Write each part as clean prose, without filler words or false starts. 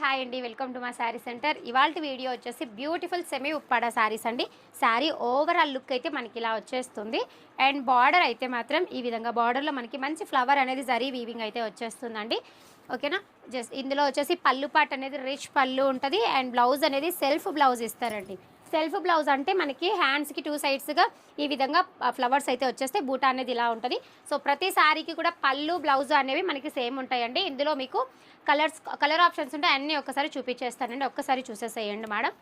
Hi అండి, welcome to మా sari centre. ఇవాల్టి వీడియో వచ్చేసి బ్యూటిఫుల్ సెమీ ఉప్పాడ శారీస్ అండి. శారీ ఓవరాల్ లుక్ అయితే మనకి ఇలా వచ్చేస్తుంది. అండ్ బార్డర్ అయితే మాత్రం ఈ విధంగా బార్డర్లో మనకి మంచి ఫ్లవర్ అనేది జరీ వీవింగ్ అయితే వచ్చేస్తుందండి. ఓకేనా. జస్ట్ ఇందులో వచ్చేసి పళ్ళు పాట్ అనేది రిచ్ పళ్ళు ఉంటుంది. అండ్ బ్లౌజ్ అనేది సెల్ఫ్ బ్లౌజ్ ఇస్తారండి. సెల్ఫ్ బ్లౌజ్ అంటే మనకి హ్యాండ్స్కి 2 సైడ్స్గా ఈ విధంగా ఫ్లవర్స్ అయితే వచ్చేస్తే బూటా అనేది ఇలా ఉంటుంది. సో ప్రతి శారీకి కూడా పళ్ళు బ్లౌజ్ అనేవి మనకి సేమ్ ఉంటాయండి. ఇందులో మీకు కలర్ ఆప్షన్స్ ఉంటాయి. అన్నీ ఒక్కసారి చూపించేస్తానండి, ఒక్కసారి చూసేసేయండి మేడం.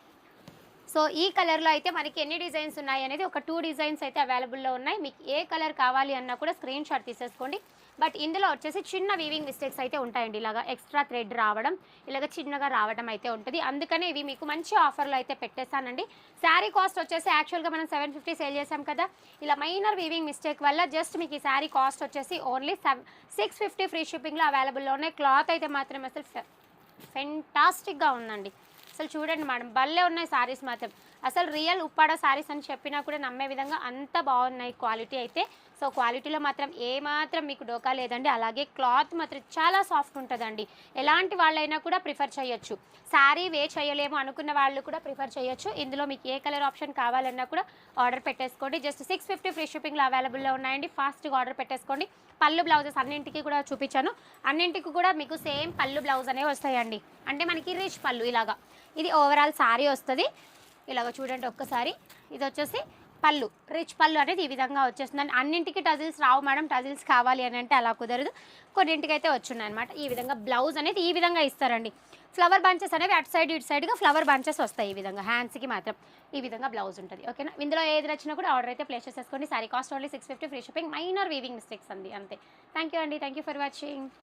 సో ఈ కలర్లో అయితే మనకి ఎన్ని డిజైన్స్ ఉన్నాయి అనేది ఒక 2 డిజైన్స్ అయితే అవైలబుల్లో ఉన్నాయి. మీకు ఏ కలర్ కావాలి అన్నా కూడా స్క్రీన్ షాట్ తీసేసుకోండి. బట్ ఇందులో వచ్చేసి చిన్న వీవింగ్ మిస్టేక్స్ అయితే ఉంటాయండి. ఇలాగా ఎక్స్ట్రా థ్రెడ్ రావడం, ఇలాగ చిన్నగా రావడం అయితే ఉంటుంది. అందుకనే ఇవి మీకు మంచి ఆఫర్లో అయితే పెట్టేస్తానండి. శారీ కాస్ట్ వచ్చేసి యాక్చువల్గా మనం 750 సేల్ చేసాం కదా. ఇలా మైనర్ వీవింగ్ మిస్టేక్ వల్ల జస్ట్ మీకు ఈ శారీ కాస్ట్ వచ్చేసి ఓన్లీ 650 ఫ్రీ షిప్పింగ్లో అవైలబుల్లో ఉన్నాయి. క్లాత్ అయితే మాత్రం అసలు ఫెంటాస్టిక్గా ఉందండి. అసలు చూడండి మేడం, భలే ఉన్నాయి శారీస్ మాత్రం. అసలు రియల్ ఉప్పాడ శారీస్ అని చెప్పినా కూడా నమ్మే విధంగా అంత బాగున్నాయి క్వాలిటీ అయితే. సో క్వాలిటీలో మాత్రం ఏమాత్రం మీకు డోకా లేదండి. అలాగే క్లాత్ మాత్రం చాలా సాఫ్ట్ ఉంటుందండి. ఎలాంటి వాళ్ళైనా కూడా ప్రిఫర్ చేయొచ్చు. శారీ వే చేయలేము అనుకున్న వాళ్ళు కూడా ప్రిఫర్ చేయొచ్చు. ఇందులో మీకు ఏ కలర్ ఆప్షన్ కావాలన్నా కూడా ఆర్డర్ పెట్టేసుకోండి. జస్ట్ 650 ఫ్రీ షిప్పింగ్లో అవైలబుల్లో ఉన్నాయండి. ఫాస్ట్గా ఆర్డర్ పెట్టేసుకోండి. పళ్ళు బ్లౌజెస్ అన్నింటికి కూడా చూపించాను. అన్నింటికి కూడా మీకు సేమ్ పళ్ళు బ్లౌజ్ అనేవి వస్తాయండి. అంటే మనకి రిచ్ పళ్ళు ఇలాగా. ఇది ఓవరాల్ శారీ వస్తుంది. ఇలాగ చూడండి ఒక్కసారి. ఇది వచ్చేసి పళ్ళు, రిచ్ పళ్ళు అనేది ఈ విధంగా వచ్చేస్తుందండి. అన్నింటికి టజిల్స్ రావు మేడం. టజిల్స్ కావాలి అని అంటే అలా కుదరదు. కొన్నింటికి అయితే వచ్చున్నాయి అనమాట. ఈ విధంగా బ్లౌజ్ అనేది ఈ విధంగా ఇస్తారండి. ఫ్లవర్ బంచెస్ అనేవి అటు సైడ్ ఇటు సైడ్గా ఫ్లవర్ బంచెస్ వస్తాయి. ఈ విధంగా హ్యాండ్స్కి మాత్రం ఈ విధంగా బ్లౌజ్ ఉంటుంది. ఓకేనా. ఇందులో ఏది నచ్చినా కూడా ఆర్డర్ అయితే ప్లేస్ చేసేసుకోండి. Sari cost only 650 free shipping. Minor weaving mistakes అండి, అంతే. థ్యాంక్ యూ అండి. Thank you for watching.